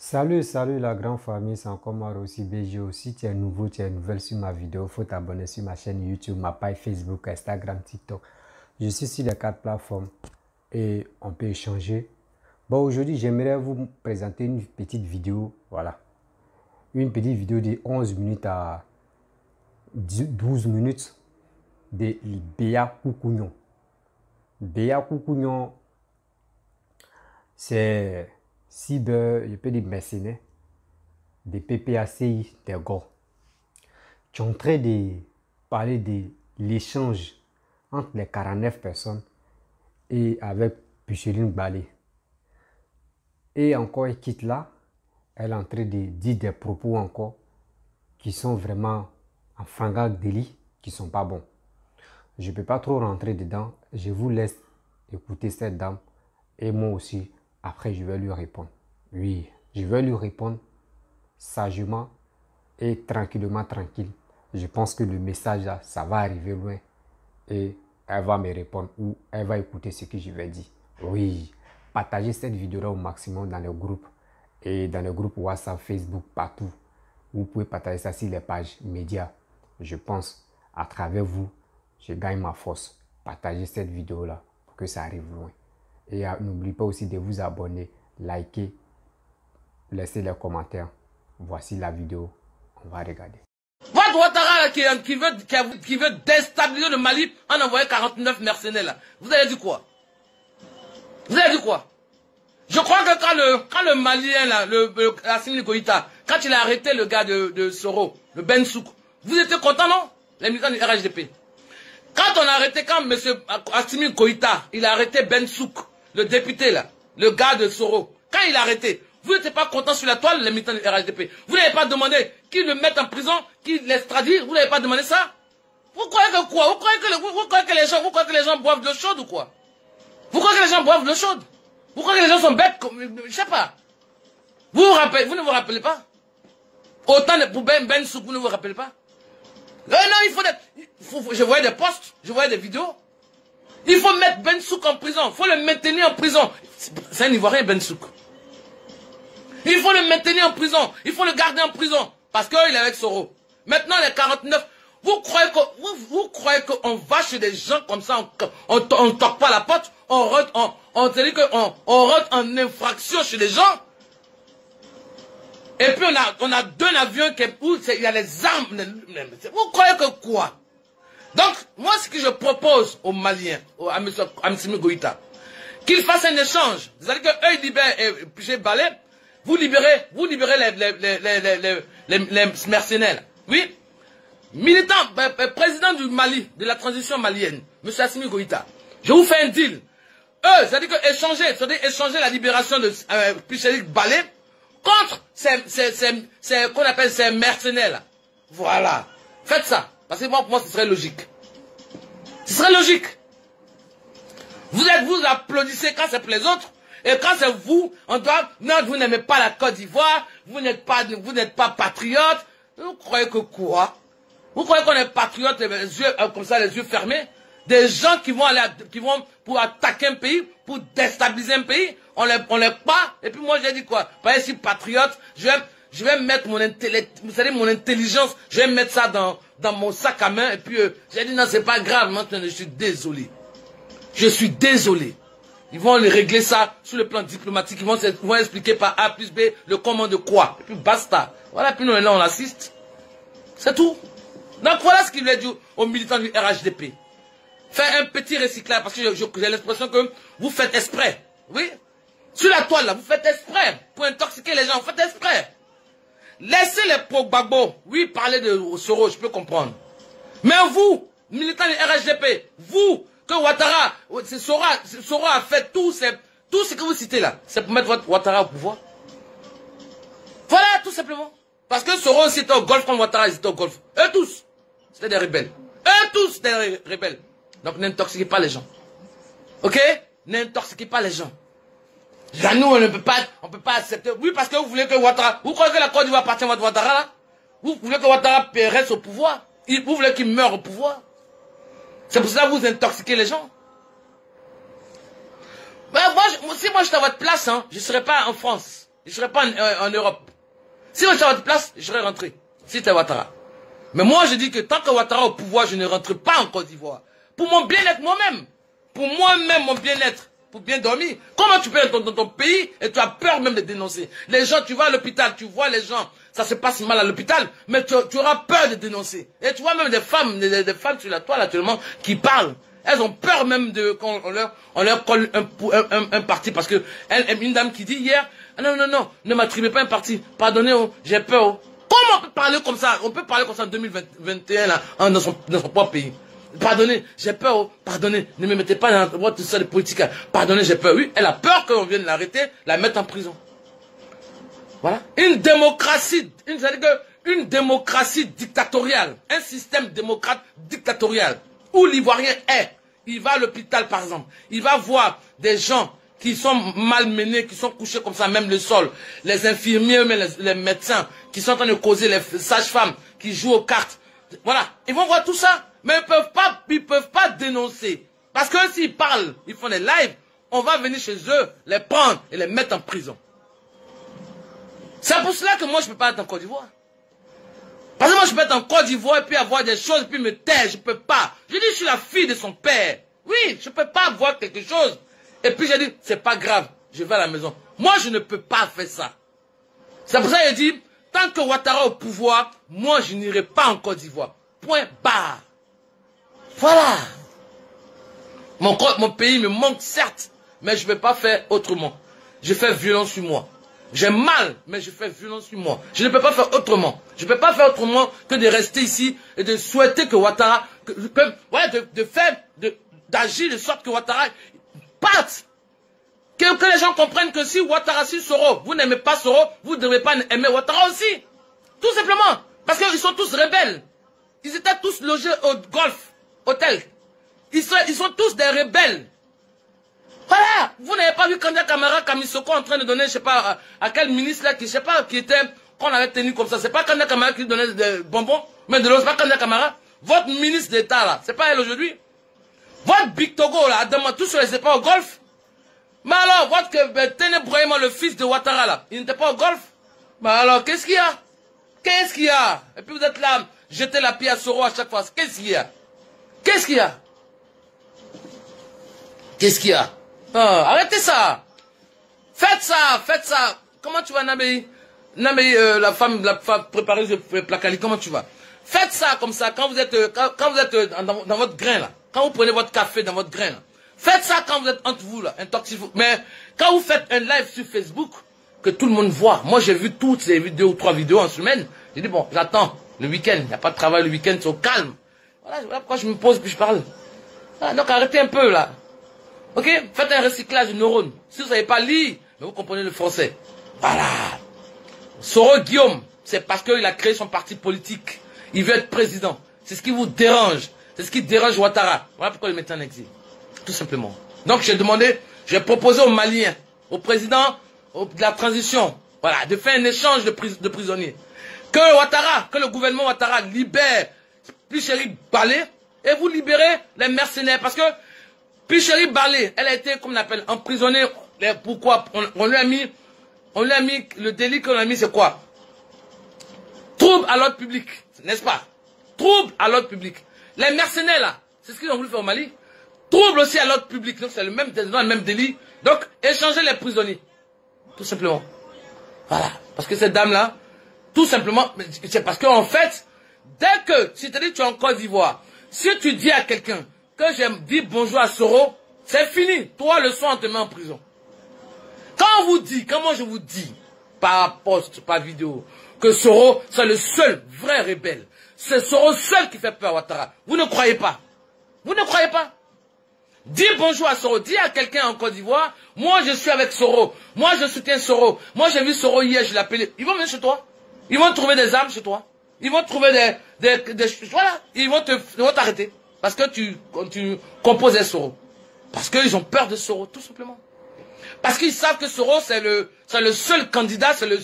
Salut la grande famille, c'est encore moi aussi BGO. Si tu es nouveau, tu es nouvelle sur ma vidéo, il faut t'abonner sur ma chaîne YouTube, ma page Facebook, Instagram, TikTok. Je suis sur les 4 plateformes et on peut échanger. Bon, aujourd'hui, j'aimerais vous présenter une petite vidéo, voilà. Une petite vidéo de 11 minutes à 12 minutes de Béa Koukounion. Béa Koukounion, c'est je peux dire mercenaires, des PPACI, des gars, qui sont en train de parler de l'échange entre les 49 personnes et avec Picheline Balé. Et encore, elle quitte là, elle est en train de dire des propos encore qui sont vraiment en flagrant délit, qui ne sont pas bons. Je ne peux pas trop rentrer dedans, je vous laisse écouter cette dame et moi aussi, après je vais lui répondre. Oui, je vais lui répondre sagement et tranquillement, tranquille. Je pense que le message là, ça va arriver loin et elle va me répondre ou elle va écouter ce que je vais dire. Oui, partagez cette vidéo là au maximum dans le groupe et dans le groupe WhatsApp, Facebook, partout. Vous pouvez partager ça sur les pages médias. Je pense à travers vous, je gagne ma force. Partagez cette vidéo là pour que ça arrive loin. Et n'oubliez pas aussi de vous abonner, liker, laisser les commentaires. Voici la vidéo, on va regarder. Votre Ouattara qui veut déstabiliser le Mali en envoyant 49 mercenaires là. Vous avez dit quoi? Vous avez dit quoi? Je crois que quand le Malien là, Assimi Goïta, quand il a arrêté le gars de Soro, le Ben Souk, vous étiez content non? Les militants du RHDP. Quand on a arrêté, quand M. Assimi Goïta, il a arrêté Ben Souk, le député là, le gars de Soro, quand il a arrêté, vous n'étiez pas content sur la toile, les militants du RHDP. Vous n'avez pas demandé qu'ils le mettent en prison, qu'ils l'extradient. Vous n'avez pas demandé ça? Vous croyez que quoi? Vous croyez que les gens boivent de l'eau chaude ou quoi? Vous croyez que les gens boivent de l'eau chaude? Vous croyez que les gens sont bêtes comme, je sais pas. Vous ne vous rappelez pas? Autant pour Ben Souk, vous ne vous rappelez pas? Non, je voyais des posts, je voyais des vidéos. Il faut mettre Ben Souk en prison. Il faut le maintenir en prison. C'est un Ivoirien, Ben Souk. Il faut le maintenir en prison. Il faut le garder en prison. Parce qu'il est avec Soro. Maintenant, les 49, vous croyez qu'on va chez des gens comme ça, on toque pas la porte, on rentre en infraction chez les gens. Et puis on a deux avions où il y a les armes. Vous croyez que quoi? Donc, moi, ce que je propose aux Maliens, à M. Assimi Goïta, qu'ils fassent un échange. C'est-à-dire qu'eux, ils libèrent Piché Balé, vous libérez les mercenaires. Oui. Militant, président du Mali, de la transition malienne, M. Assimi Goïta, je vous fais un deal. Eux, c'est-à-dire échanger la libération de Piché Balé contre qu'on appelle ces mercenaires là. Voilà. Faites ça. Parce que pour moi, ce serait logique. Ce serait logique. Vous applaudissez quand c'est pour les autres. Et quand c'est vous, non, vous n'aimez pas la Côte d'Ivoire. Vous n'êtes pas patriote. Vous croyez que quoi? Vous croyez qu'on est patriote, les yeux, comme ça, les yeux fermés? Des gens qui vont pour attaquer un pays, pour déstabiliser un pays, on les pas. Et puis moi, j'ai dit quoi? Pas ici patriote, je vais mettre mon intellect, vous savez, mon intelligence, je vais mettre ça dans mon sac à main. Et puis, j'ai dit non, c'est pas grave, maintenant, je suis désolé. Je suis désolé. Ils vont régler ça sur le plan diplomatique. Ils vont expliquer par A plus B le comment de quoi. Et puis basta. Voilà, puis nous, là, on assiste. C'est tout. Donc voilà ce qu'il voulait dire aux militants du RHDP. Faire un petit recyclage, parce que j'ai l'expression que vous faites exprès. Oui? Sur la toile, là, vous faites exprès. Pour intoxiquer les gens, vous faites exprès. Laissez les Pogba, oui, parler de Soro, je peux comprendre. Mais vous, militants du RHDP, vous, que Ouattara, Soro a fait tout ce que vous citez là, c'est pour mettre votre Ouattara au pouvoir. Voilà, tout simplement. Parce que Soro aussi était au golf comme Ouattara était au golf. Eux tous, c'était des rebelles. Eux tous, c'était des rebelles. Donc n'intoxiquez pas les gens. Ok? N'intoxiquez pas les gens. Là, nous, on peut pas accepter. Oui, parce que vous voulez que Ouattara, vous croyez que la Côte d'Ivoire appartient à votre Ouattara là? Vous voulez que Ouattara reste au pouvoir? Vous voulez qu'il meure au pouvoir? C'est pour ça que vous intoxiquez les gens. Ben, si moi j'étais à votre place, hein, je ne serais pas en France. je ne serais pas en Europe. Si j'étais à votre place, je serais rentré. Si c'était Ouattara. Mais moi, je dis que tant que Ouattara est au pouvoir, je ne rentre pas en Côte d'Ivoire. Pour mon bien-être moi-même. Pour moi-même, mon bien-être. Pour bien dormir. Comment tu peux être dans ton pays et tu as peur même de dénoncer? Les gens, tu vas à l'hôpital, tu vois les gens, ça se passe mal à l'hôpital, mais tu auras peur de dénoncer. Et tu vois même des femmes sur la toile actuellement qui parlent. Elles ont peur même de quand on leur colle un parti parce que une dame qui dit hier, non, ne m'attribuez pas un parti. Pardonnez, oh, j'ai peur. Oh. Comment on peut parler comme ça? On peut parler comme ça en 2021 là, dans son propre pays. Pardonnez, j'ai peur. Oh. Pardonnez, ne me mettez pas dans votre salle de politique. Pardonnez, j'ai peur. Oui, elle a peur qu'on vienne l'arrêter, la mettre en prison. Voilà. Une démocratie dictatoriale, un système démocrate dictatorial où l'Ivoirien est. Il va à l'hôpital, par exemple. Il va voir des gens qui sont malmenés, qui sont couchés comme ça, même le sol. Les infirmiers, mais les médecins, qui sont en train de causer, les sages-femmes, qui jouent aux cartes. Voilà. Ils vont voir tout ça. Mais ils peuvent pas dénoncer. Parce que s'ils parlent, ils font des lives, on va venir chez eux, les prendre et les mettre en prison. C'est pour cela que moi, je ne peux pas être en Côte d'Ivoire. Parce que moi, je peux être en Côte d'Ivoire et puis avoir des choses et puis me taire. Je ne peux pas. Je dis, je suis la fille de son père. Oui, je ne peux pas voir quelque chose. Et puis, j'ai dit, c'est pas grave. Je vais à la maison. Moi, je ne peux pas faire ça. C'est pour ça que j'ai dit, tant que Ouattara est au pouvoir, moi, je n'irai pas en Côte d'Ivoire. Point barre. Voilà. Mon pays me manque, certes, mais je ne vais pas faire autrement. Je fais violence sur moi. J'ai mal, mais je fais violence sur moi. Je ne peux pas faire autrement. Je ne peux pas faire autrement que de rester ici et de souhaiter que Ouattara, d'agir de sorte que Ouattara parte. Que les gens comprennent que si Ouattara, si Soro, vous n'aimez pas Soro, vous ne devez pas aimer Ouattara aussi. Tout simplement. Parce qu'ils sont tous rebelles. Ils étaient tous logés au Golf Hôtel. Ils sont tous des rebelles. Voilà, vous n'avez pas vu Kanda Kamara Kamisoko en train de donner, je sais pas, à quel ministre là, qui, je sais pas, qui était, qu'on avait tenu comme ça. C'est pas Kanda Kamara qui donnait des bonbons, mais de l'eau, c'est pas Kanda Kamara. Votre ministre d'État là, c'est pas elle aujourd'hui. Votre Big Togo là, demande tout sur les épaules au golf. Mais alors, votre Tene Brahima, le fils de Ouattara là, il n'était pas au golf. Mais alors, qu'est-ce qu'il y a? Qu'est-ce qu'il y a? Et puis vous êtes là, jetez la pierre à Soro à chaque fois. Qu'est-ce qu'il y a? Qu'est-ce qu'il y a? Qu'est-ce qu'il y a? Arrêtez ça. Faites ça. Comment tu vas, Nabéi? La femme préparer le placali, comment tu vas? Faites ça comme ça, quand vous êtes dans votre grain là. Quand vous prenez votre café dans votre grain là. Faites ça quand vous êtes entre vous là, intoxiqué. Mais quand vous faites un live sur Facebook, que tout le monde voit. Moi j'ai vu toutes ces 2 ou 3 vidéos en semaine. J'ai dit bon, j'attends le week-end. Il n'y a pas de travail le week-end, c'est au calme. Voilà pourquoi je me pose puis je parle. Voilà, donc arrêtez un peu là. Ok? Faites un recyclage de neurones. Si vous ne savez pas lire, mais vous comprenez le français. Voilà. Soro Guillaume, c'est parce qu'il a créé son parti politique. Il veut être président. C'est ce qui vous dérange. C'est ce qui dérange Ouattara. Voilà pourquoi il met en exil. Tout simplement. Donc j'ai proposé aux Maliens, au président de la transition, voilà, de faire un échange de prisonniers. Que le gouvernement Ouattara libère Picheri Balé et vous libérez les mercenaires. Parce que Picheri Balé, elle a été, comme on appelle, emprisonnée. Pourquoi? On lui a mis le délit qu'on a mis, c'est quoi? Trouble à l'ordre public, n'est-ce pas? Trouble à l'ordre public. Les mercenaires là, c'est ce qu'ils ont voulu faire au Mali. Trouble aussi à l'ordre public, donc c'est le même délit. Donc, échanger les prisonniers. Tout simplement. Voilà. Parce que cette dame-là, tout simplement, c'est parce qu'en fait, dès que, c'est-à-dire tu es en Côte d'Ivoire, si tu dis à quelqu'un que j'aime dire bonjour à Soro, c'est fini. Toi, le soir, on te met en prison. Quand moi je vous dis, par poste, par vidéo, que Soro, c'est le seul vrai rebelle. C'est Soro seul qui fait peur à Ouattara. Vous ne croyez pas. Vous ne croyez pas. Dis bonjour à Soro. Dis à quelqu'un en Côte d'Ivoire, moi je suis avec Soro. Moi je soutiens Soro. Moi j'ai vu Soro hier, je l'ai appelé. Ils vont venir chez toi. Ils vont trouver des armes chez toi. Ils vont trouver voilà. Ils vont t'arrêter. Parce que tu composais Soro. Parce qu'ils ont peur de Soro, tout simplement. Parce qu'ils savent que Soro, c'est le seul candidat, c'est le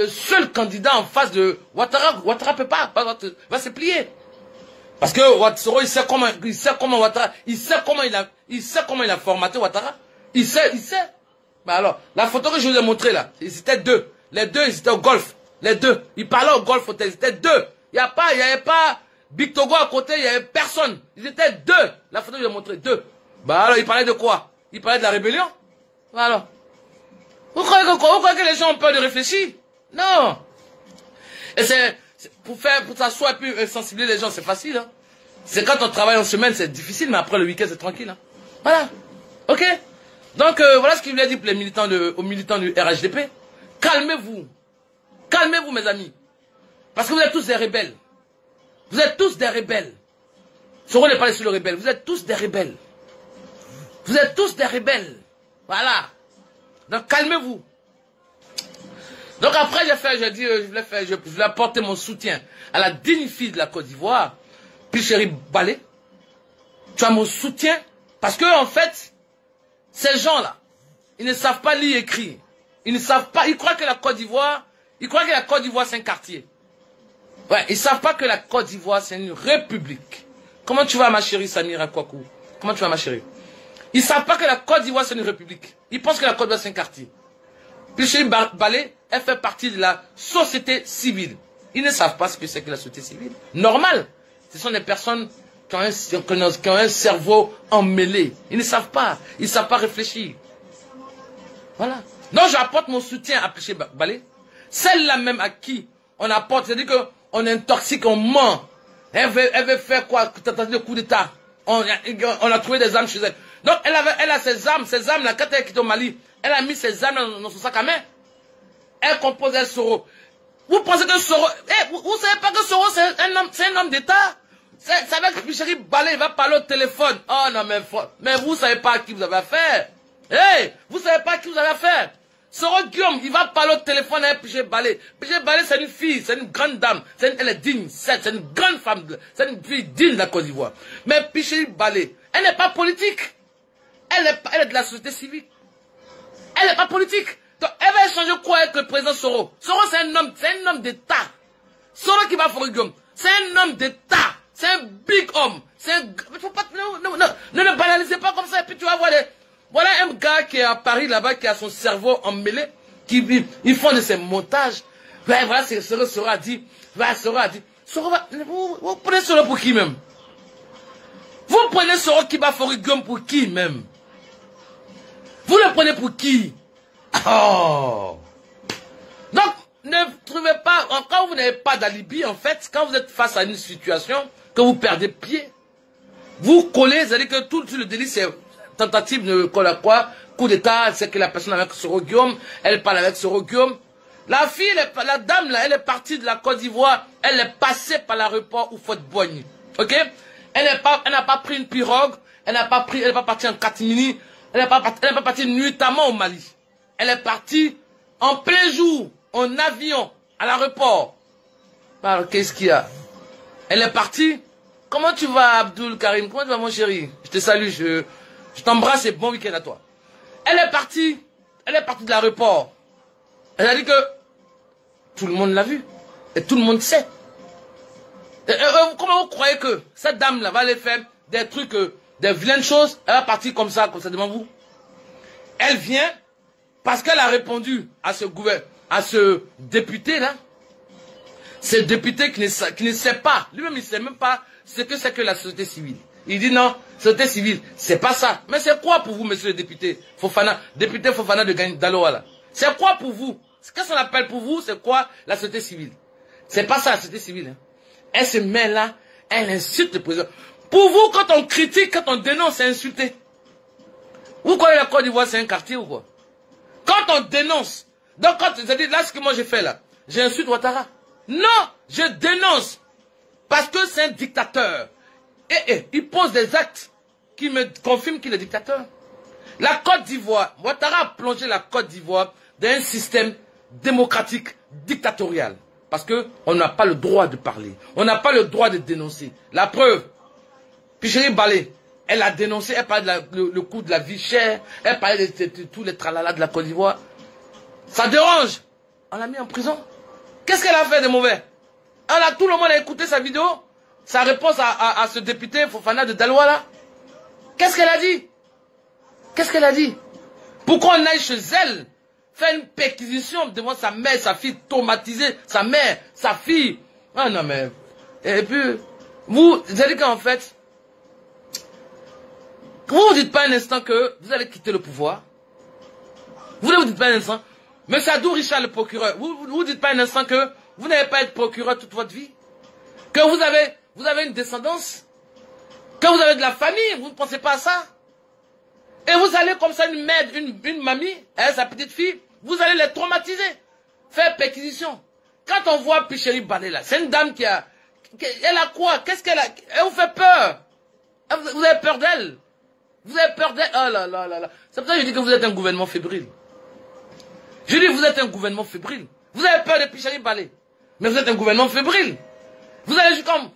seul candidat en face de Ouattara. Ouattara peut pas, va se plier. Parce que Soro, il sait comment Ouattara, il sait comment il a formaté Ouattara. Il sait. Bah alors, la photo que je vous ai montrée là, ils étaient deux. Les deux, ils étaient au golf. Les deux. Ils parlaient au golf hôtel. Ils étaient deux. Il n'y avait pas Big Togo à côté, il n'y avait personne. Ils étaient deux. La photo que je vous ai montrée, deux. Bah alors, ils parlaient de quoi? Ils parlaient de la rébellion. Bah alors. Vous croyez que les gens ont peur de réfléchir? Non. Et c'est pour s'asseoir et puis sensibiliser les gens, c'est facile. Hein. C'est quand on travaille en semaine, c'est difficile, mais après le week-end, c'est tranquille. Hein. Voilà. Ok? Donc, voilà ce qu'il voulait dire pour les militants aux militants du RHDP. Calmez-vous. Calmez-vous, mes amis. Parce que vous êtes tous des rebelles. Vous êtes tous des rebelles. Soro n'est pas sur le rebelle. Vous êtes tous des rebelles. Vous êtes tous des rebelles. Voilà. Donc, calmez-vous. Donc, après, je voulais apporter mon soutien à la digne fille de la Côte d'Ivoire, Picheri Balé. Tu as mon soutien. Parce que, en fait, ces gens-là, ils ne savent pas lire et écrire. Ils ne savent pas, ils croient que la Côte d'Ivoire, c'est un quartier. Ouais, ils ne savent pas que la Côte d'Ivoire, c'est une république. Comment tu vas, ma chérie Samira Kouakou? Comment tu vas, ma chérie? Ils ne savent pas que la Côte d'Ivoire, c'est une république. Ils pensent que la Côte d'Ivoire, c'est un quartier. Puis chez Balé, elle fait partie de la société civile. Ils ne savent pas ce que c'est que la société civile. Normal. Ce sont des personnes qui ont un cerveau emmêlé. Ils ne savent pas. Ils ne savent pas réfléchir. Voilà. Donc j'apporte mon soutien à Piché Balé. Celle-là même à qui on apporte, c'est-à-dire qu'on intoxique, on ment. Elle veut faire quoi? Le coup d'État. On a trouvé des armes chez elle. Donc elle a ses armes là, quand elle quitte au Mali, elle a mis ses armes dans son sac à main. Elle compose un Soro. Vous pensez que Soro, vous savez pas que Soro c'est un homme d'État? C'est avec Picheri Balé, il va parler au téléphone. Oh non mais vous savez pas à qui vous avez affaire. Vous savez pas à qui vous avez affaire. Soro Guillaume, il va parler au téléphone avec Picheri Balé. Picheri Balé, c'est une fille, c'est une grande dame. Elle est digne, c'est une grande femme, c'est une fille digne de la Côte d'Ivoire. Mais Picheri Balé, elle n'est pas politique. Elle est de la société civile. Elle n'est pas politique. Donc, elle va échanger quoi avec le président Soro? Soro, c'est un homme d'État. Soro qui va faire Guillaume, c'est un homme d'État. C'est un big homme. Faut pas, ne le banalisez pas comme ça. Et puis tu vas voir voilà un gars qui est à Paris là-bas, qui a son cerveau emmêlé, ils font de ces montages. Ouais, voilà, Soro a dit. Soro a dit. Vous prenez Soro pour qui même? Vous prenez Soro qui va faire Guillaume pour qui même? Vous le prenez pour qui? Oh! Donc, ne trouvez pas, quand vous n'avez pas d'alibi, en fait, quand vous êtes face à une situation, que vous perdez pied, vous collez, c'est-à-dire que tout le délit, c'est tentative de quoi, coup d'état, c'est que la personne avec Soro Guillaume, elle parle avec Soro Guillaume. La fille, la dame là, elle est partie de la Côte d'Ivoire, elle est passée par l'aéroport ou Faute-Boigne. Ok? Elle n'a pas pris une pirogue, elle n'est pas partie en catimini, elle n'est pas partie nuitamment au Mali. Elle est partie en plein jour, en avion, à l'aéroport. Alors, qu'est-ce qu'il y a? Elle est partie. Comment tu vas, Abdul Karim? Comment tu vas, mon chéri? Je te salue, je t'embrasse et bon week-end à toi. Elle est partie de l'aéroport. Elle a dit que tout le monde l'a vu. Et tout le monde sait. Comment vous croyez que cette dame-là va aller faire des trucs, des vilaines choses? Elle va partir comme ça devant vous. Elle vient parce qu'elle a répondu à ce député-là. Ce député qui ne sait pas, lui-même il ne sait même pas ce que c'est que la société civile. Il dit non, société civile, c'est pas ça. Mais c'est quoi pour vous, monsieur le député Fofana, député Fofana de Daloa? C'est quoi pour vous? Qu'est-ce qu'on appelle pour vous? C'est quoi la société civile? C'est pas ça la société civile. Hein. Elle se met là, elle insulte le président. Pour vous, quand on critique, quand on dénonce, c'est insulter. Vous croyez la Côte d'Ivoire, c'est un quartier ou quoi? Quand on dénonce, donc c'est-à-dire là ce que moi j'ai fait là, j'insulte Ouattara. Non, je dénonce. Parce que c'est un dictateur. Et il pose des actes qui me confirment qu'il est dictateur. La Côte d'Ivoire, Ouattara a plongé la Côte d'Ivoire dans un système démocratique dictatorial. Parce qu'on n'a pas le droit de parler. On n'a pas le droit de dénoncer. La preuve, Picheri Balé, elle a dénoncé, elle parlait de le coût de la vie chère, elle parlait de tous les tralala de la Côte d'Ivoire. Ça dérange. On l'a mis en prison. Qu'est-ce qu'elle a fait de mauvais? Tout le monde a écouté sa vidéo, sa réponse à ce député Fofana de Daloa là. Qu'est-ce qu'elle a dit? Qu'est-ce qu'elle a dit? Pour qu'on aille chez elle, faire une perquisition devant sa mère, sa fille traumatisée, sa mère, sa fille. Ah non mais... Et puis, vous allez qu'en fait, vous ne dites pas un instant que vous allez quitter le pouvoir. Vous ne vous dites pas un instant. Monsieur Adou Richard le procureur, vous dites pas un instant que vous n'allez pas être procureur toute votre vie. Que vous avez une descendance. Que vous avez de la famille. Vous ne pensez pas à ça. Et vous allez comme ça, une mère, une mamie, elle, sa petite fille, vous allez les traumatiser. Faire perquisition. Quand on voit Picheri Balé là, c'est une dame elle a quoi? Qu'est-ce qu'elle a? Elle vous fait peur. Vous avez peur d'elle. Vous avez peur d'elle. Oh là là là là. C'est pour ça que je dis que vous êtes un gouvernement fébrile. Je dis vous êtes un gouvernement fébrile. Vous avez peur de Picheri Balé. Mais vous êtes un gouvernement fébrile. Vous allez jusqu'à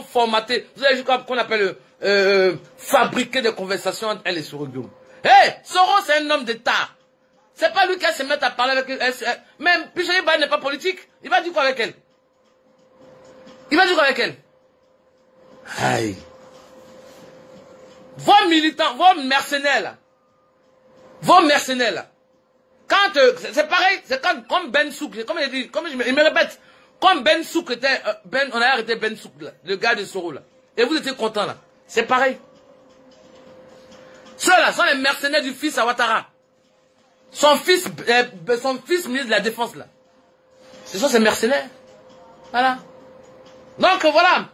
formater, vous allez jusqu'à qu'on appelle fabriquer des conversations entre elle et Soro. Hé, Soro c'est un homme d'État. C'est pas lui qui va se mettre à parler avec elle. Même Picheri Balé n'est pas politique. Il va dire quoi avec elle? Il va dire quoi avec elle? Aïe. Vos militants, vos mercenaires là. Quand, c'est pareil, c'est comme Ben Souk, comme il me répète, comme Ben Souk était, on a arrêté Ben Souk là, le gars de Soro là, et vous étiez content là, c'est pareil. Ceux-là sont les mercenaires du fils à Ouattara. Son fils ministre de la Défense là. Ce sont ces mercenaires. Voilà. Donc voilà,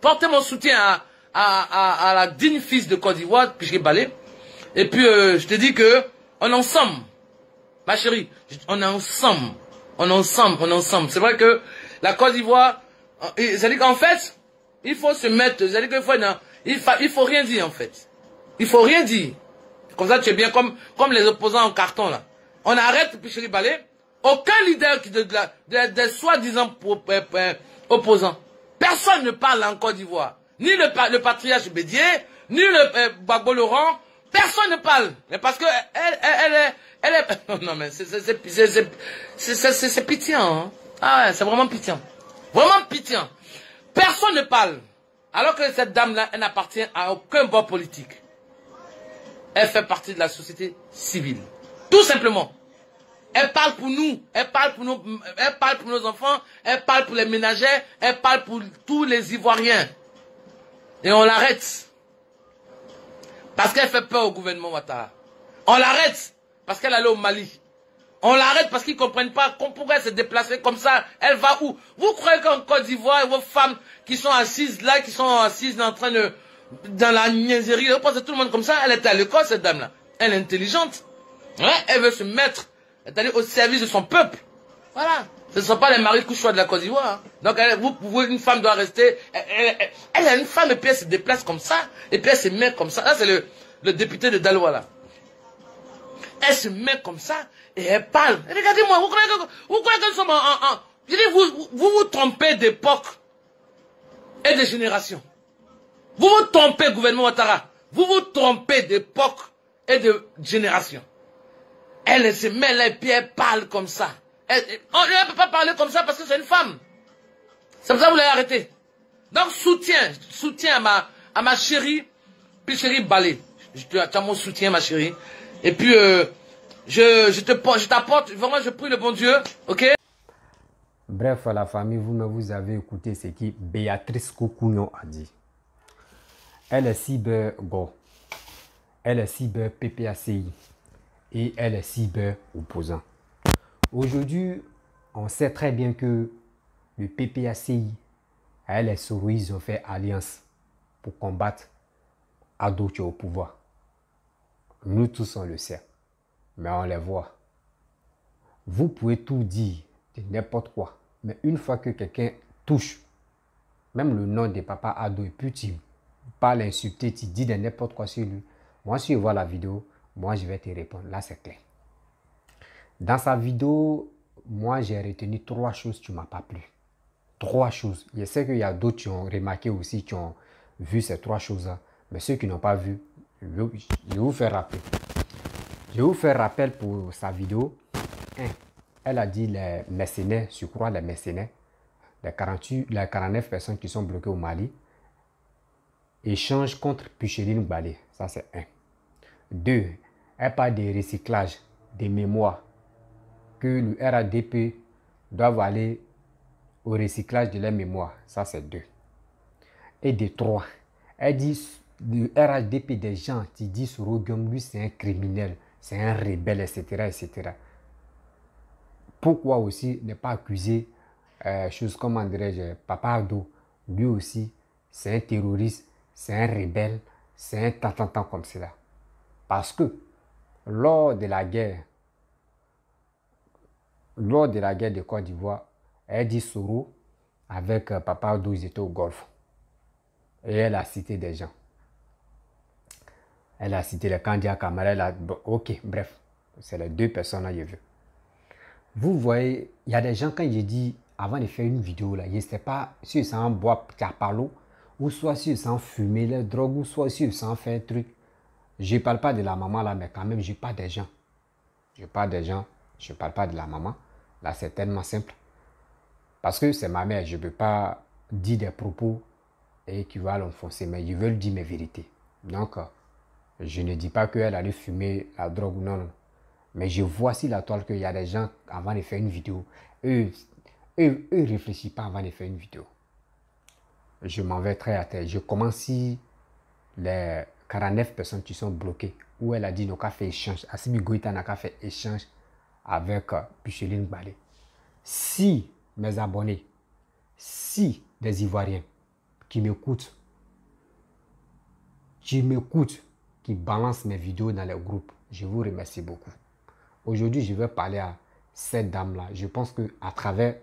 portez mon soutien à la digne fils de Côte d'Ivoire, Picheri Balé. Et puis je te dis que on est ensemble, ma chérie, on est ensemble, C'est vrai que la Côte d'Ivoire, c'est-à-dire qu'en fait, il faut se mettre, c'est-à-dire qu'il faut, il faut rien dire en fait. Il faut rien dire. Comme ça tu es bien comme les opposants en carton là. On arrête Picheri Balé. Aucun leader des soi-disant opposants. Personne ne parle en Côte d'Ivoire. Ni le patriarche Bédier, ni le Gbagbo Laurent. Personne ne parle. Parce que elle est... Non mais c'est pitiant. Hein? Ah ouais, c'est vraiment pitiant. Vraiment pitiant. Personne ne parle. Alors que cette dame-là, elle n'appartient à aucun bord politique. Elle fait partie de la société civile. Tout simplement. Elle parle pour nous, elle parle pour nos enfants, elle parle pour les ménagères, elle parle pour tous les Ivoiriens. Et on l'arrête. Parce qu'elle fait peur au gouvernement Ouattara. On l'arrête parce qu'elle allait au Mali. On l'arrête parce qu'ils ne comprennent pas qu'on pourrait se déplacer comme ça. Elle va où? Vous croyez qu'en Côte d'Ivoire, vos femmes qui sont assises là, qui sont assises en train de... dans la niaiserie, vous pensez tout le monde comme ça? Elle est à l'école, cette dame-là. Elle est intelligente. Ouais, elle veut se mettre, c'est-à-dire au service de son peuple. Voilà. Ce ne sont pas les maris couchoirs de la Côte d'Ivoire. Donc, une femme doit rester... Elle est une femme et puis elle se déplace comme ça. Et puis elle se met comme ça. Là, c'est le député de Daloa, là. Elle se met comme ça et elle parle. Regardez-moi, vous croyez que nous sommes je dis, vous trompez d'époque et de génération. Vous vous trompez, gouvernement Ouattara. Vous vous trompez d'époque et de génération. Elle se met là et puis elle parle comme ça. On ne peut pas parler comme ça parce que c'est une femme. C'est pour ça que vous l'avez arrêté. Donc soutien à ma chérie Picheri Balé. Tu as mon soutien, ma chérie. Et puis je t'apporte, vraiment je prie le bon Dieu, ok? Bref, la famille, vous avez écouté ce que Béatrice Kokounyon a dit. Elle est cyber-go. Elle est cyber-PPACI. Et elle est cyber-opposant. Aujourd'hui, on sait très bien que le PPACI et les souris ont fait alliance pour combattre Ado qui est au pouvoir. Nous tous, on le sait. Mais on les voit. Vous pouvez tout dire de n'importe quoi. Mais une fois que quelqu'un touche, même le nom de papa Ado, et puis tu parles, insulter, tu dis de n'importe quoi sur lui. Moi, si je vois la vidéo, moi, je vais te répondre. Là, c'est clair. Dans sa vidéo, moi, j'ai retenu 3 choses qui ne m'ont pas plu. 3 choses. Je sais qu'il y a d'autres qui ont remarqué aussi, qui ont vu ces 3 choses-là. Mais ceux qui n'ont pas vu, je vais vous faire rappel. Je vais vous faire rappel pour sa vidéo. 1. Elle a dit les mercenaires, je crois les mercenaires, les 49 personnes qui sont bloquées au Mali, échangent contre Picheri Balé. Ça, c'est 1. 2. Elle parle de recyclage, des mémoires, que le RADP doit aller au recyclage de leurs mémoires. Ça, c'est 2. Et de 3, elle dit le RHDP des gens qui disent Roguem, lui, c'est un criminel, c'est un rebelle, etc., etc. Pourquoi aussi ne pas accuser chose comme dirais-je, Papa Ado, lui aussi, c'est un terroriste, c'est un rebelle, c'est un tant comme cela. Parce que lors de la guerre de Côte d'Ivoire, elle dit Soro avec Papa Ado, ils étaient au Golfe. Et elle a cité des gens. Elle a cité les candidats Camara. Ok, bref. C'est les 2 personnes là, j'ai vu. Vous voyez, il y a des gens, quand j'ai dit, avant de faire une vidéo, là, je ne sais pas si ils s'en boivent capalo, ou soit si ils s'en fumer les drogues, ou soit si ils s'en fait un truc. Je ne parle pas de la maman là, mais quand même, je parle des gens. Je parle des gens, je ne parle pas de la maman. Là, c'est tellement simple. Parce que c'est ma mère, je ne peux pas dire des propos et qui va l'enfoncer, mais je veux dire mes vérités. Donc, je ne dis pas qu'elle allait fumer la drogue, non, non. Mais je vois sur la toile qu'il y a des gens, avant de faire une vidéo, eux réfléchissent pas avant de faire une vidéo. Je m'en vais très à terre. Je commence si les 49 personnes qui sont bloquées, où elle a dit, nous avons fait échange. Assimi Goïta n'a fait échange avec Picheline Balé. Si mes abonnés, si des Ivoiriens qui m'écoutent, qui balancent mes vidéos dans les groupes, je vous remercie beaucoup. Aujourd'hui, je vais parler à cette dame-là. Je pense qu'à travers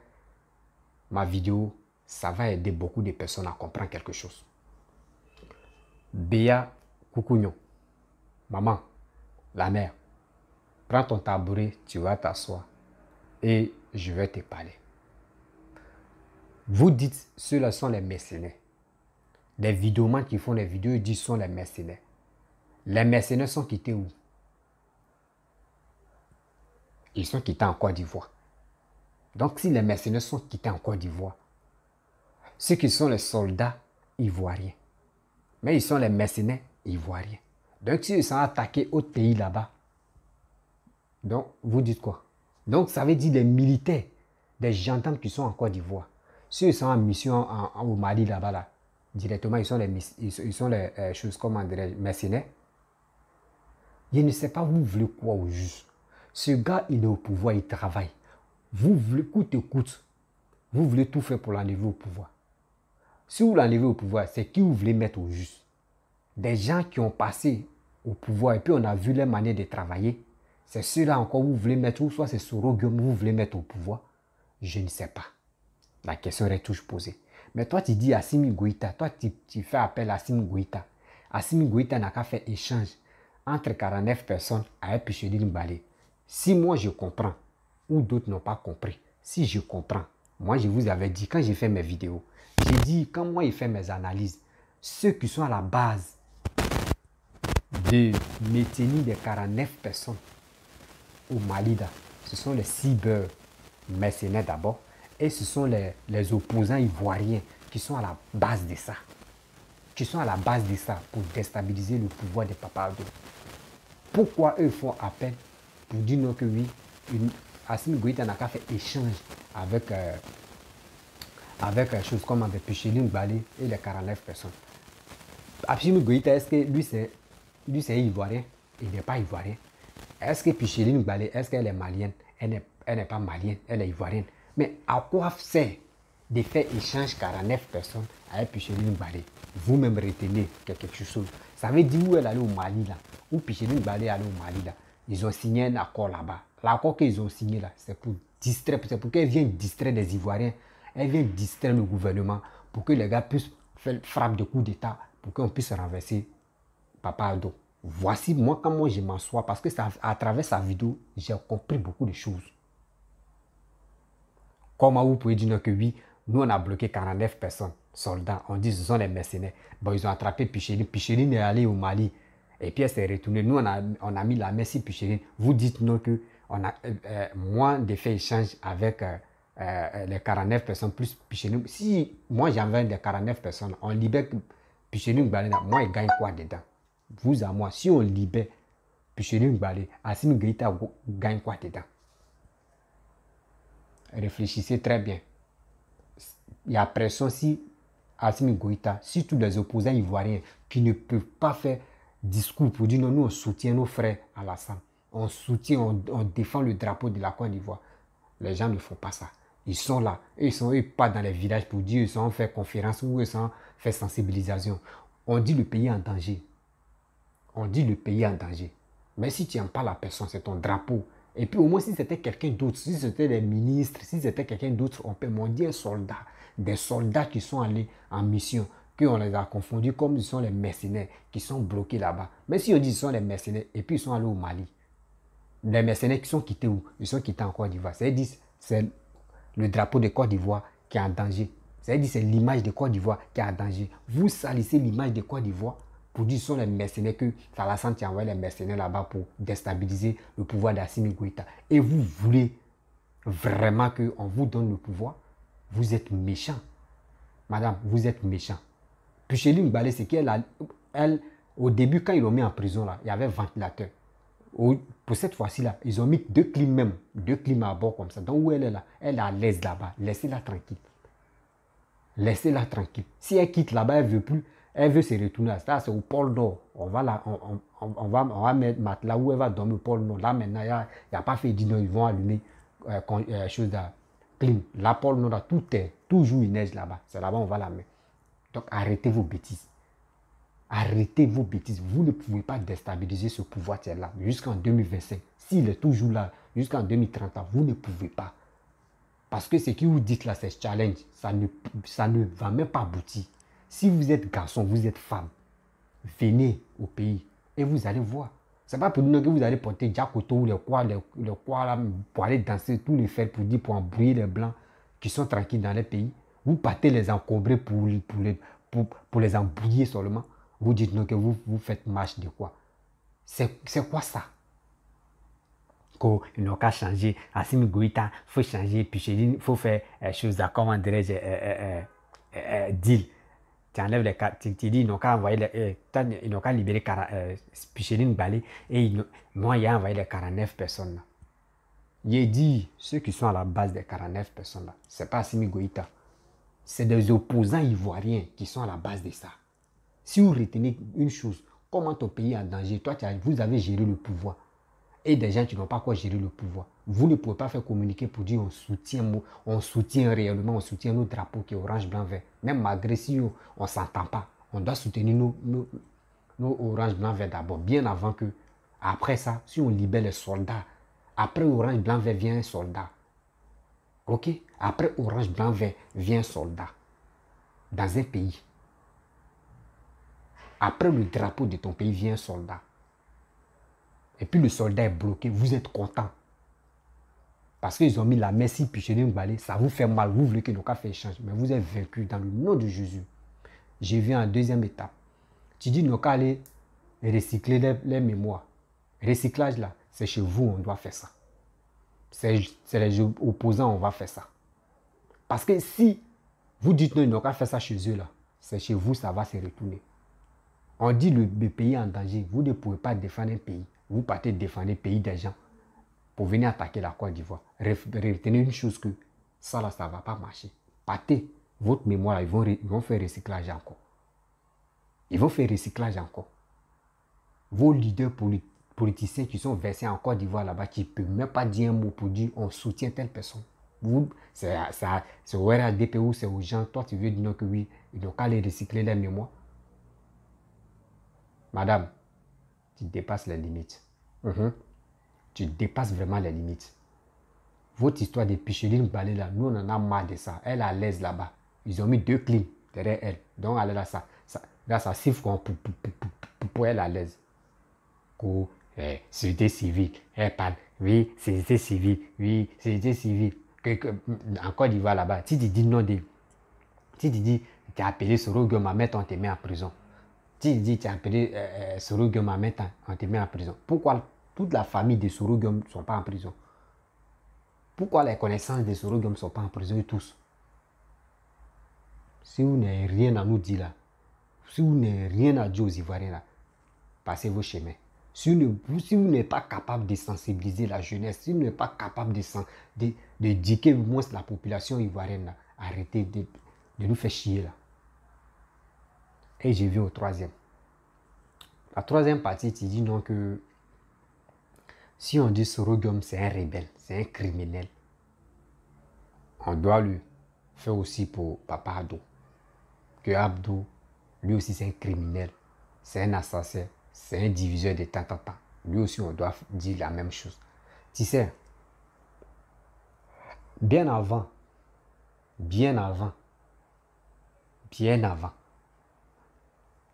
ma vidéo, ça va aider beaucoup de personnes à comprendre quelque chose. Béa Coucougnon, maman, la mère, prends ton tabouret, tu vas t'asseoir et je vais te parler. Vous dites, ceux-là sont les mercenaires. Les vidéomans qui font les vidéos, ils disent, sont les mercenaires. Les mercenaires sont quittés où? Ils sont quittés en Côte d'Ivoire. Donc, si les mercenaires sont quittés en Côte d'Ivoire, ceux qui sont les soldats ivoiriens, mais ils sont les mercenaires ivoiriens. Donc, s'ils sont attaqués au pays là-bas, donc, vous dites quoi? Donc, ça veut dire les militaires, des gendarmes qui sont en Côte d'Ivoire. S'ils sont en mission au Mali là-bas, là, directement, ils sont les choses comme mercenaires. Je ne sais pas, vous voulez quoi au juste? Ce gars, il est au pouvoir, il travaille. Vous voulez, coûte, vous voulez tout faire pour l'enlever au pouvoir. Si vous l'enlevez au pouvoir, c'est qui vous voulez mettre au juste? Des gens qui ont passé au pouvoir et puis on a vu leur manière de travailler. C'est ceux-là encore vous voulez mettre, ou soit c'est Soroguem vous voulez mettre au pouvoir. Je ne sais pas. La question est toujours posée. Mais toi, tu dis Assimi Goïta, toi, tu fais appel à Assimi Goïta. Assimi Goïta n'a qu'à faire échange entre 49 personnes avec Picheline Balé. Si moi je comprends, ou d'autres n'ont pas compris, si je comprends, moi je vous avais dit, quand j'ai fait mes vidéos, j'ai dit, quand moi je fais mes analyses, ceux qui sont à la base de maintenir des 49 personnes au Mali, ce sont les cyber mercenaires d'abord, et ce sont les opposants ivoiriens qui sont à la base de ça. Qui sont à la base de ça pour déstabiliser le pouvoir de Papa Ado. Pourquoi eux font appel pour dire non que oui, Assimi Goïta n'a qu'à faire échange avec chose comme avec Picheline Balé et les 49 personnes. Assimi Goïta, est-ce que lui c'est ivoirien? Il n'est pas ivoirien. Est-ce que Picheline Balé, est-ce qu'elle est malienne? Elle n'est pas malienne, elle est ivoirienne. Mais à quoi sert de faire échange 49 personnes avec Picheline Balé? Vous-même retenez quelque chose. Ça veut dire où elle allait au Mali là, où Picheline Balé allait au Mali là. Ils ont signé un accord là-bas. L'accord qu'ils ont signé là, c'est pour distraire, c'est pour qu'elle vienne distraire les Ivoiriens. Elle vient distraire le gouvernement pour que les gars puissent faire frappe de coup d'État, pour qu'on puisse renverser Papa Ado. Voici moi comment je m'assois, parce que à travers sa vidéo, j'ai compris beaucoup de choses. Comment vous pouvez dire que oui, nous on a bloqué 49 personnes, soldats, on dit que ce sont les mercenaires. Bon, ils ont attrapé Picheline. Picheline est allé au Mali. Et puis elle s'est retournée. Nous, on a mis la main sur Picheline. Vous dites non que on a moins de fait échange avec les 49 personnes plus Picheline. Si moi j'envoie des 49 personnes, on libère Picheline Balena, moi je gagne quoi dedans? Vous à moi, si on libère Picheline Balé, Assimi Goïta gagne quoi dedans? Réfléchissez très bien. Il y a pression si Assimi Goïta, si tous les opposants ivoiriens qui ne peuvent pas faire discours pour dire non, nous on soutient nos frères à Alassane, on soutient, on défend le drapeau de la Côte d'Ivoire. Les gens ne font pas ça. Ils sont là. Ils sont pas dans les villages pour dire ils sont fait conférence ou ils sont fait sensibilisation. On dit le pays est en danger. On dit le pays est en danger. Mais si tu n'aimes pas la personne, c'est ton drapeau. Et puis au moins si c'était quelqu'un d'autre, si c'était des ministres, si c'était quelqu'un d'autre, on peut dire soldats. Des soldats qui sont allés en mission, qu'on les a confondus comme ils sont les mercenaires qui sont bloqués là-bas. Mais si on dit qu'ils sont les mercenaires et puis ils sont allés au Mali, les mercenaires qui sont quittés où? Ils sont quittés en Côte d'Ivoire. C'est-à-dire c'est le drapeau de Côte d'Ivoire qui est en danger. C'est-à-dire c'est l'image de Côte d'Ivoire qui est en danger. Vous salissez l'image de Côte d'Ivoire pour dire que ce sont les mercenaires que Alassane a envoyé les mercenaires là-bas pour déstabiliser le pouvoir d'Assimi Goïta. Et vous voulez vraiment qu'on vous donne le pouvoir? Vous êtes méchant. Madame, vous êtes méchant. Picheline Balé, c'est qu'elle, au début, quand ils l'ont mis en prison, là, il y avait ventilateur. Pour cette fois-ci-là, ils ont mis deux clims même, deux clims à bord comme ça. Donc où elle est là, elle est à l'aise là-bas. Laissez-la tranquille. Laissez-la tranquille. Si elle quitte là-bas, elle ne veut plus, elle veut se retourner. Ça, c'est au pôle Nord. On va mettre matelas où elle va dormir au pôle Nord. Là, maintenant, il n'y a pas fait dire non, ils vont allumer chose de clim. La pôle Nord, tout est, toujours une neige là-bas. C'est là-bas on va la mettre. Donc, arrêtez vos bêtises. Arrêtez vos bêtises. Vous ne pouvez pas déstabiliser ce pouvoir-là jusqu'en 2025. S'il est toujours là jusqu'en 2030, vous ne pouvez pas. Parce que ce que vous dites là, c'est challenge. Ça ne va même pas aboutir. Si vous êtes garçon, vous êtes femme, venez au pays et vous allez voir. Ce n'est pas pour nous que vous allez porter Diakoto ou les quoi là, pour aller danser tous les fêtes pour embrouiller les blancs qui sont tranquilles dans les pays. Vous partez les encombrer pour les embrouiller seulement. Vous dites non que vous faites marche de quoi? C'est quoi ça? Qu'ils n'ont qu'à changer. Assimi Goïta, il faut changer. Puis il faut faire chose à comment dirais-je, deal. Tu enlèves les cartes. Tu dis ils n'ont qu'à envoyer ils n'ont qu'à libérer Picheline Balé et moi, il y a envoyé les 49 personnes là. Il dit ceux qui sont à la base des 49 personnes là, ce n'est pas Assimi Goïta. C'est des opposants ivoiriens qui sont à la base de ça. Si vous retenez une chose, comment ton pays est en danger, toi, vous avez géré le pouvoir. Et des gens qui n'ont pas quoi gérer le pouvoir. Vous ne pouvez pas faire communiquer pour dire on soutient réellement, on soutient nos drapeaux qui est orange, blanc, vert. Même malgré si on ne s'entend pas, on doit soutenir nos orange, blanc, vert d'abord, bien avant que, après ça, si on libère les soldats, après orange, blanc, vert vient un soldat. Ok? Après orange, blanc, vert vient un soldat. Dans un pays. Après le drapeau de ton pays vient un soldat. Et puis le soldat est bloqué, vous êtes content. Parce qu'ils ont mis la Messi Picheline Balé, ça vous fait mal, vous voulez que nos cas fassent échange. Mais vous êtes vaincu dans le nom de Jésus. Je viens en deuxième étape. Tu dis nos cas aller recycler les mémoires. Recyclage là, c'est chez vous, on doit faire ça. C'est les opposants, on va faire ça. Parce que si vous dites non, ils n'ont qu'à faire ça chez eux là, c'est chez vous, ça va se retourner. On dit le pays est en danger, vous ne pouvez pas défendre un pays. Vous partez défendre le pays des gens pour venir attaquer la Côte d'Ivoire. Retenez une chose que ça là, ça ne va pas marcher. Partez, votre mémoire, ils vont faire recyclage encore. Ils vont faire recyclage encore. Vos leaders politiciens qui sont versés en Côte d'Ivoire là-bas, qui ne peuvent même pas dire un mot pour dire on soutient telle personne. C'est au RADP ou c'est aux gens, toi tu veux dire que oui, ils n'ont qu'à aller recycler les mémoires. Madame, tu dépasses les limites. Tu dépasses vraiment les limites. Votre histoire de Picheline Balé là, nous on en a marre de ça. Elle est à l'aise là-bas. Ils ont mis deux clims derrière elle. Donc elle est là, ça siffle pour elle à l'aise. Sécurité civile. Elle parle. Oui, sécurité civile. Oui, sécurité civile. En Côte d'Ivoire là-bas, si tu dis non, si tu dis tu as appelé Soro Guillaume, on te met en prison. Si tu dis tu as appelé Soro Guillaume, on te met en prison. Pourquoi toute la famille de Soro Guillaume ne sont pas en prison? Pourquoi les connaissances de Soro Guillaume ne sont pas en prison et tous? Si vous n'avez rien à nous dire là, si vous n'avez rien à dire aux Ivoiriens là, passez vos chemins. Si vous n'êtes pas capable de sensibiliser la jeunesse, si vous n'êtes pas capable d'éduquer au moins la population ivoirienne, là, arrêtez de nous faire chier là. Et je vais au troisième. La troisième partie, tu dis non que si on dit Soro Guillaume c'est un rebelle, c'est un criminel, on doit lui faire aussi pour Papa Abdou. Que Abdou, lui aussi c'est un criminel, c'est un assassin, c'est un diviseur de temps. Lui aussi on doit dire la même chose. Tu sais, bien avant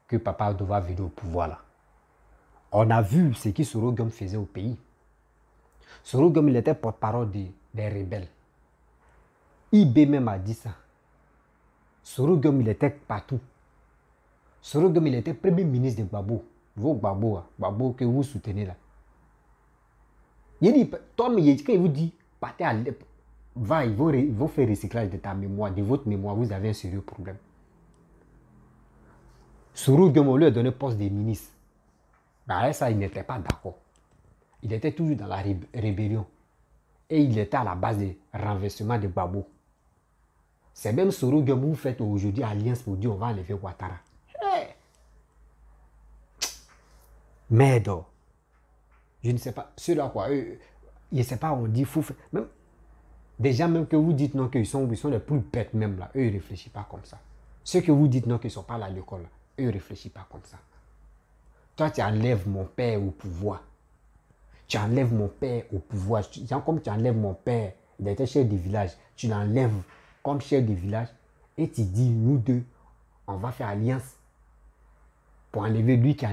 que Papa Abdou va venir au pouvoir là, on a vu ce que Soro Guillaume faisait au pays. Soro Guillaume, il était porte-parole des rebelles. IB même a dit ça. Soro Guillaume, il était partout. Soro Guillaume, il était premier ministre de Gbagbo. Vos Gbagbo que vous soutenez là. Il dit, toi, quand il vous dit, partez à l'EP, va, il va faire recyclage de ta mémoire, de votre mémoire, vous avez un sérieux problème. Soro Guillaume, on lui a donné poste de ministre. Bah, ça, il n'était pas d'accord. Il était toujours dans la rébellion. Et il était à la base du renversement de Gbagbo. C'est même Soro Guillaume, vous faites aujourd'hui alliance pour dire on va enlever Ouattara. Hey. Merde. Je ne sais pas. Ceux-là, quoi, eux, je ne sais pas, on dit fou. Même des gens même que vous dites non, qu'ils sont les plus bêtes même là, eux, ils ne réfléchissent pas comme ça. Ceux que vous dites non, qu'ils ne sont pas là à l'école, eux, ils ne réfléchissent pas comme ça. Toi, tu enlèves mon père au pouvoir. Tu enlèves mon père au pouvoir. Comme tu enlèves mon père, il était chef du village. Tu l'enlèves comme chef du village et tu dis, nous deux, on va faire alliance pour enlever lui qui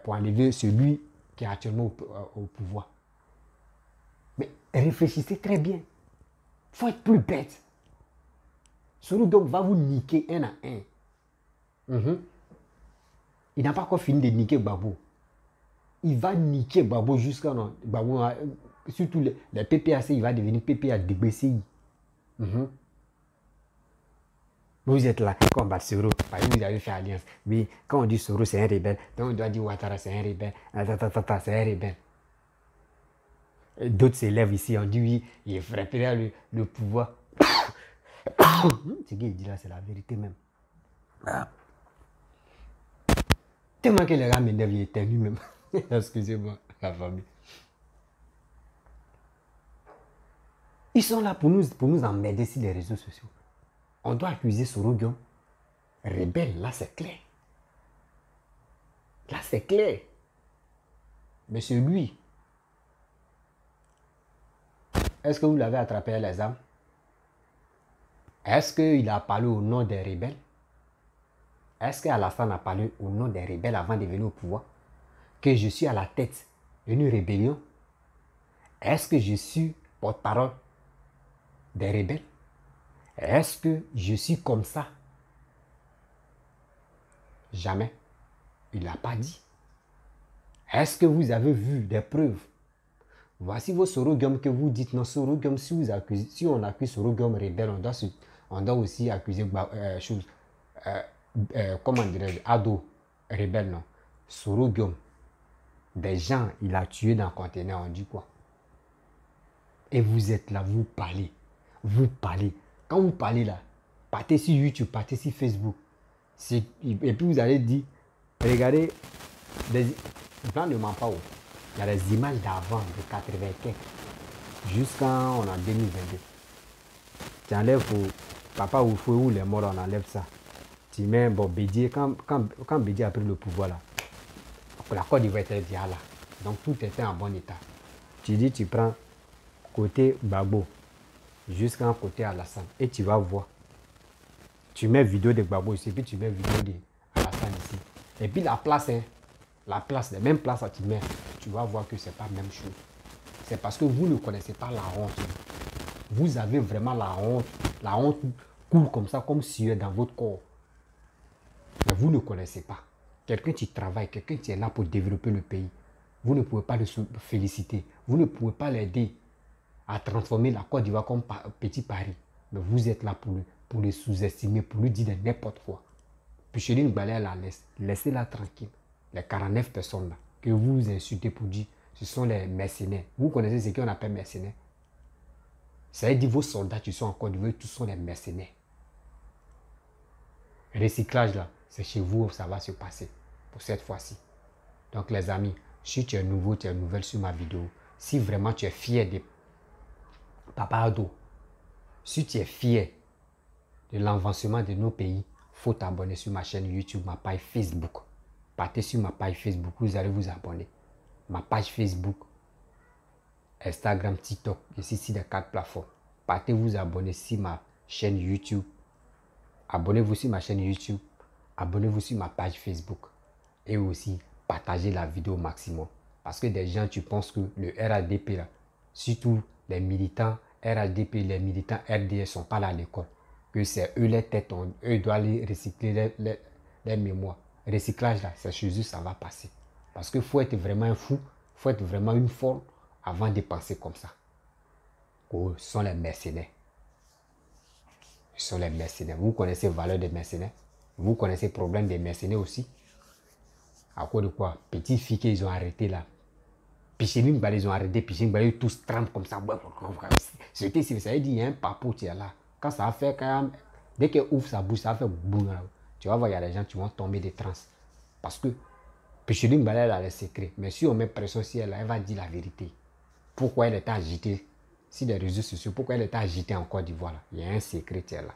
pour enlever celui qui est actuellement au pouvoir. Mais réfléchissez très bien. Il faut être plus bête. Soro Guillaume va vous niquer un à un. Il n'a pas encore fini de niquer Gbagbo. Il va niquer Gbagbo jusqu'à... surtout les PPAC, il va devenir PPA de BCI. Vous êtes là, quand on bat Soro, vous avez fait alliance. Oui, quand on dit Soro, c'est un rebelle. Donc on doit dire Ouattara, c'est un rebelle. C'est un rebelle. D'autres s'élèvent ici, on dit oui, il frapperait le pouvoir. Ce qu'il dit là, c'est la vérité même. Tellement que les gars m'énervent, il est lui-même. Excusez-moi, la famille. Ils sont là pour nous emmerder sur les réseaux sociaux. On doit accuser Soro Guillaume. Rebelle, là c'est clair. Là c'est clair. Mais c'est lui. Est-ce que vous l'avez attrapé à les armes? Est-ce qu'il a parlé au nom des rebelles? Est-ce qu'Alassane a parlé au nom des rebelles avant de venir au pouvoir? Que je suis à la tête d'une rébellion? Est-ce que je suis porte-parole des rebelles? Est-ce que je suis comme ça? Jamais. Il ne l'a pas dit. Est-ce que vous avez vu des preuves? Voici vos Soro Guillaume que vous dites. Non, Soro Guillaume, si on accuse Soro Guillaume rebelle, on doit aussi accuser comment dirais-je, Ado rebelle, non. Soro Guillaume, des gens, il a tué dans le conteneur, on dit quoi? Et vous êtes là, vous parlez. Vous parlez. Quand vous parlez là, partez sur YouTube, partez sur Facebook. Et puis vous allez dire, regardez, je ne mens pas où. Il y a des images d'avant, de 84, jusqu'en 2022. Tu enlèves pour Papa ou Foué ou les morts, on enlève ça. Tu mets, bon, Bédié, quand Bédié a pris le pouvoir là, la Côte d'Ivoire était déjà là. Donc tout était en bon état. Tu dis, tu prends côté Gbagbo jusqu'à côté Alassane et tu vas voir. Tu mets vidéo de Gbagbo ici, puis tu mets vidéo de Alassane ici. Et puis la place, les mêmes places tu mets, tu vas voir que c'est pas la même chose. C'est parce que vous ne connaissez pas la honte. Vous avez vraiment la honte. La honte coule comme ça, comme sueur dans votre corps. Mais vous ne connaissez pas. Quelqu'un qui travaille, quelqu'un qui est là pour développer le pays. Vous ne pouvez pas le féliciter. Vous ne pouvez pas l'aider à transformer la Côte d'Ivoire comme petit Paris. Mais vous êtes là pour le sous-estimer, pour lui dire n'importe quoi. Puis Chéline Balé, la laissez-la tranquille. Les 49 personnes là. que vous insultez pour dire ce sont les mercenaires. Vous connaissez ce qu'on appelle mercenaires? Ça veut dire vos soldats qui sont en Côte d'Ivoire, tous sont les mercenaires. Le recyclage là, c'est chez vous où ça va se passer pour cette fois-ci. Donc les amis, si tu es nouveau, tu es nouvelle sur ma vidéo, si vraiment tu es fier de Papa Ado, si tu es fier de l'avancement de nos pays, il faut t'abonner sur ma chaîne YouTube, ma page Facebook. Partez sur ma page Facebook, vous allez vous abonner. Ma page Facebook, Instagram, TikTok, je suis sur les 4 plateformes. Partez vous abonner sur ma chaîne YouTube. Abonnez-vous sur ma chaîne YouTube. Abonnez-vous sur ma page Facebook. Et aussi, partagez la vidéo au maximum. Parce que des gens, tu penses que le RADP, là, surtout les militants RADP, les militants RDS ne sont pas là à l'école. Que c'est eux les têtes, eux doivent aller recycler les mémoires. Recyclage là, c'est chez eux, ça va passer. Parce qu'il faut être vraiment un fou, il faut être vraiment une folle avant de penser comme ça. Oh, ce sont les mercenaires. Ce sont les mercenaires. Vous connaissez la valeur des mercenaires? Vous connaissez le problème des mercenaires aussi? À cause de quoi? Petites filles qu'ils ont arrêté là. Picheline, ils ont arrêté. Picheline, ils tous trempent comme ça. C'était, ça veut dire, il y a un papo qui est là. Quand ça fait, dès qu'elle ouvre sa bouche, ça fait boum. Tu vas voir, il y a des gens qui vont tomber des trans. Parce que Picheline, elle a les secrets. Mais si on met pression sur elle, elle va dire la vérité. Pourquoi elle était agitée sur les réseaux sociaux? Pourquoi elle était agitée en Côte d'Ivoire? Il y a un secret qui est là.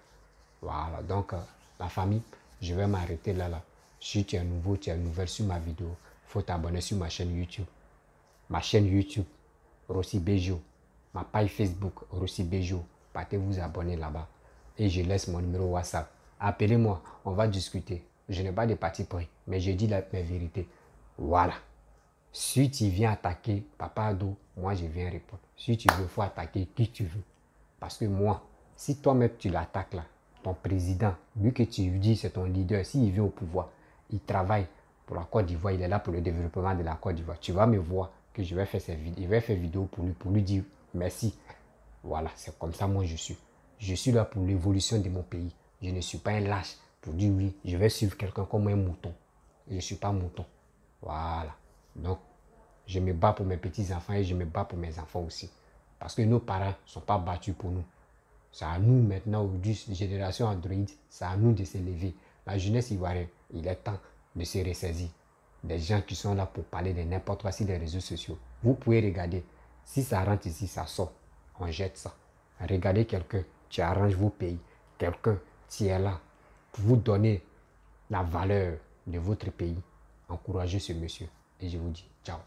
Voilà, donc la famille, je vais m'arrêter là. Si tu es nouveau, tu es nouvelle sur ma vidéo, il faut t'abonner sur ma chaîne YouTube. Ma chaîne YouTube, Rossi Bejo. Ma page Facebook, Rossi Bejo. Partez vous abonner là-bas. Et je laisse mon numéro WhatsApp. Appelez-moi, on va discuter. Je n'ai pas de parti pris, mais je dis la vérité. Voilà. Si tu viens attaquer Papa Ado, moi je viens répondre. Si tu veux, il faut attaquer qui tu veux. Parce que moi, si toi-même tu l'attaques là, ton président, lui que tu dis c'est ton leader, s'il vient au pouvoir, il travaille pour la Côte d'Ivoire, il est là pour le développement de la Côte d'Ivoire. Tu vas me voir que je vais faire ces vidéos, je vais faire vidéo pour lui dire merci. Voilà, c'est comme ça moi je suis. Je suis là pour l'évolution de mon pays. Je ne suis pas un lâche pour dire oui, je vais suivre quelqu'un comme un mouton. Je ne suis pas mouton. Voilà. Donc, je me bats pour mes petits-enfants et je me bats pour mes enfants aussi. Parce que nos parents ne sont pas battus pour nous. C'est à nous maintenant, aujourd'hui, génération Android, c'est à nous de se lever. La jeunesse ivoirienne, il est temps de se ressaisir. Des gens qui sont là pour parler de n'importe quoi sur les réseaux sociaux. Vous pouvez regarder. Si ça rentre ici, ça sort. On jette ça. Regardez quelqu'un, tu arranges vos pays. Quelqu'un, tu es là pour vous donner la valeur de votre pays. Encouragez ce monsieur. Et je vous dis ciao.